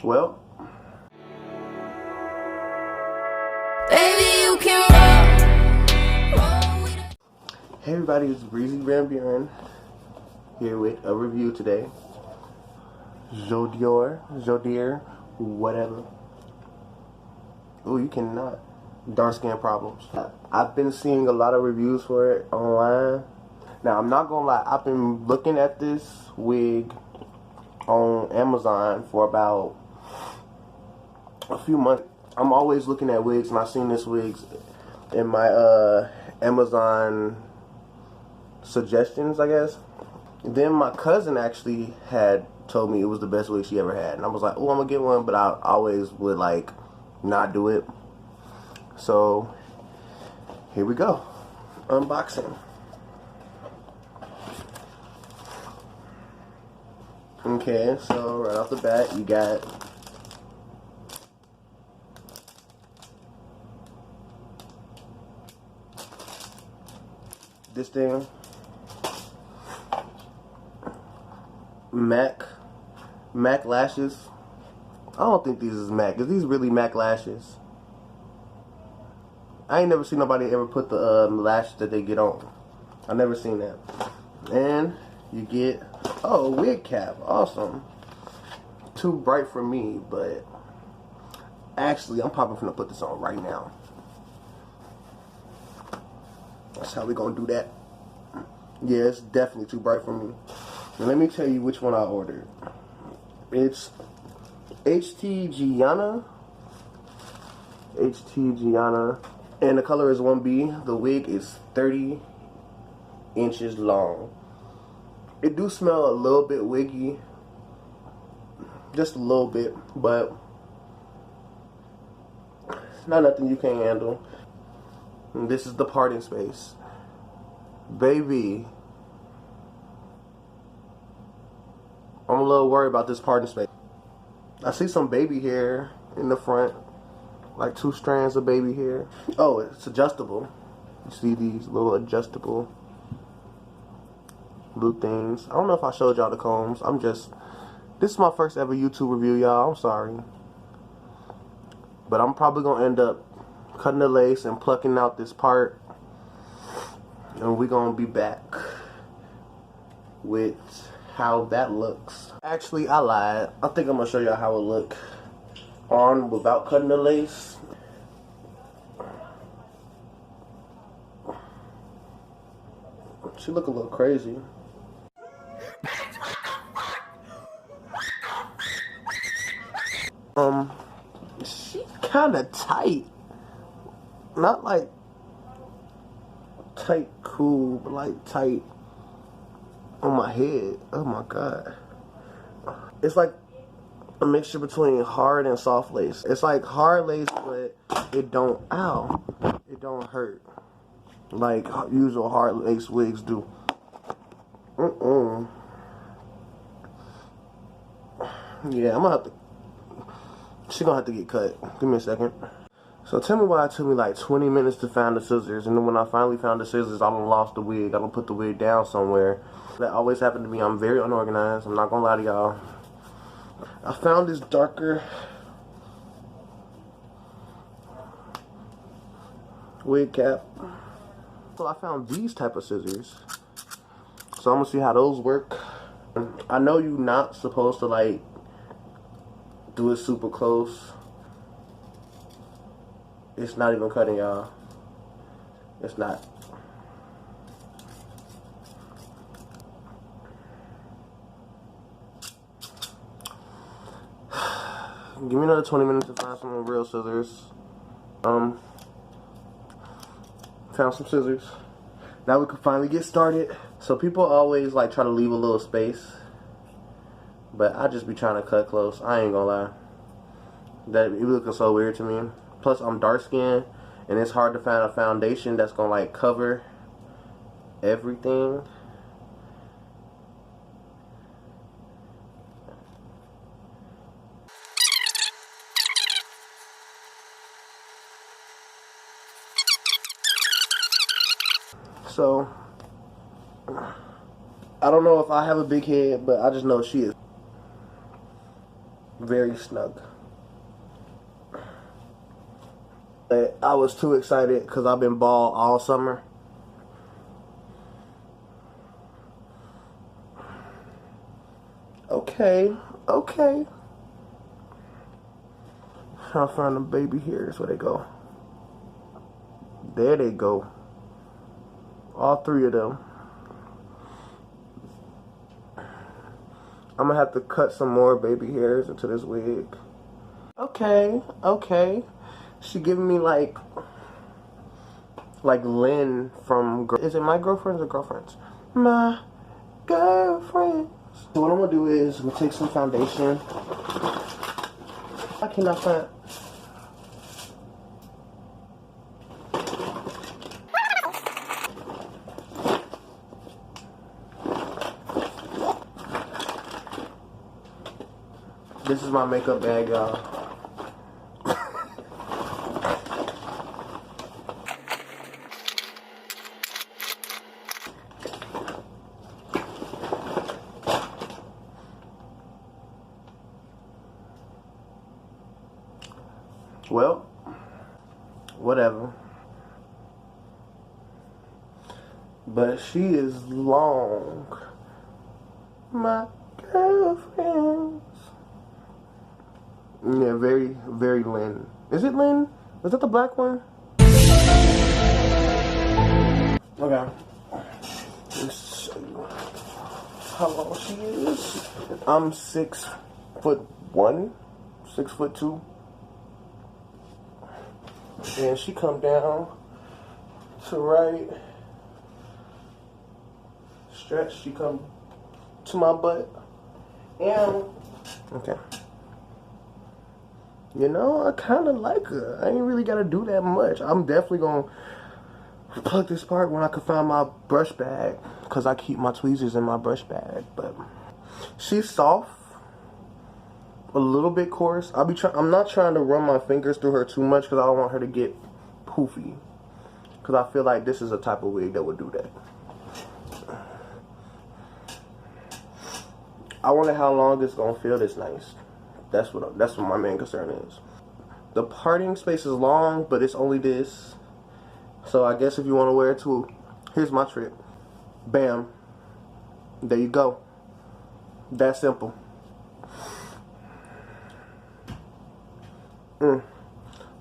Well, Baby, you can roll. hey everybody, it's Breezy Ramburin here with a review today. Joedir, whatever. Oh, you cannot. Dark skin problems. I've been seeing a lot of reviews for it online. Now, I'm not gonna lie, I've been looking at this wig on Amazon for about a few months. I'm always looking at wigs, and I've seen this wig in my Amazon suggestions, I guess. Then my cousin actually had told me it was the best wig she ever had, and I was like, oh, I'm gonna get one, but I always would like not do it. So here we go, unboxing. Okay, so right off the bat you got this thing, MAC lashes. I don't think these is MAC. Is these really MAC lashes? I ain't never seen nobody ever put the lashes that they get on. I never seen that. And you get, oh, a wig cap. Awesome. Too bright for me, but actually I'm probably gonna put this on right now. That's how we gonna do that. Yeah, it's definitely too bright for me. Now let me tell you which one I ordered. It's HT Gianna, and the color is 1B. The wig is 30 inches long. It do smell a little bit wiggy, just a little bit, but not nothing you can't handle. And this is the parting space. Baby, I'm a little worried about this parting space. I see some baby hair in the front, like 2 strands of baby hair. Oh, it's adjustable. You see these little adjustable blue things. I don't know if I showed y'all the combs. This is my first ever YouTube review, y'all. I'm sorry. But I'm probably gonna end up cutting the lace and plucking out this part, and we're gonna be back with how that looks. Actually, I lied. I think I'm gonna show y'all how it look on without cutting the lace. She look a little crazy. She kinda tight. Not like tight cool, but like tight on my head. Oh my god. It's like a mixture between hard and soft lace. It's like hard lace, but it don't, ow, it don't hurt like usual hard lace wigs do. Yeah, I'm gonna have to, she gonna have to get cut. Give me a second. So tell me why it took me like 20 minutes to find the scissors, and then when I finally found the scissors, I done lost the wig. I done put the wig down somewhere. That always happened to me. I'm very unorganized. I'm not gonna lie to y'all. I found this darker wig cap. So I found these type of scissors. So I'm gonna see how those work. I know you're not supposed to like do it super close. It's not even cutting, y'all. It's not. Give me another 20 minutes to find some real scissors. Found some scissors. Now we can finally get started. So people always like try to leave a little space, but I just be trying to cut close. I ain't gonna lie. That it looking so weird to me. Plus I'm dark skinned, and it's hard to find a foundation that's gonna like cover everything. So I don't know if I have a big head, but I just know she is very snug. But I was too excited because I've been bald all summer. Okay, okay. I'll find the baby hairs. Where they go? There they go. All three of them. I'm gonna have to cut some more baby hairs into this wig. Okay, okay. She giving me like Lynn from, is it My Girlfriends or Girlfriends? My Girlfriends. So what I'm gonna do is I'm gonna take some foundation. I cannot find. This is my makeup bag, y'all. Well, whatever. But she is long. My girlfriends. Yeah, very, very Lynn. Is it Lynn? Is that the black one? Okay. Let's show you how long she is. I'm 6'1", 6'2". And she come down to right. Stretch, she come to my butt. And, okay. You know, I kind of like her. I ain't really got to do that much. I'm definitely going to plug this part when I can find my brush bag. Because I keep my tweezers in my brush bag. But she's soft. A little bit coarse. I'm not trying to run my fingers through her too much because I don't want her to get poofy. Because I feel like this is a type of wig that would do that. I wonder how long it's going to feel this nice. That's what my main concern is. The parting space is long, but it's only this. So I guess if you want to wear it too, here's my trick. Bam. There you go. That simple.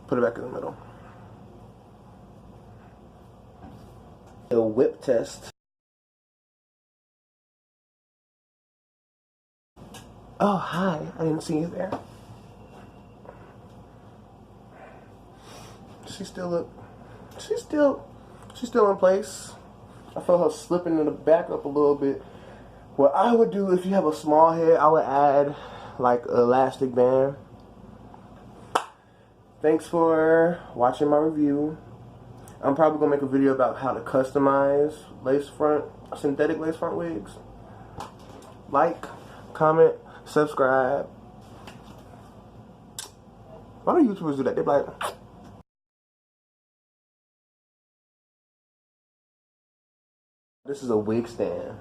Put it back in the middle. The whip test. Oh, hi. I didn't see you there. She's still in place. I felt her slipping in the back up a little bit. What I would do if you have a small head, I would add like an elastic band. Thanks for watching my review. I'm probably gonna make a video about how to customize synthetic lace front wigs. Like, comment, subscribe. Why do YouTubers do that? They're like, this is a wig stand.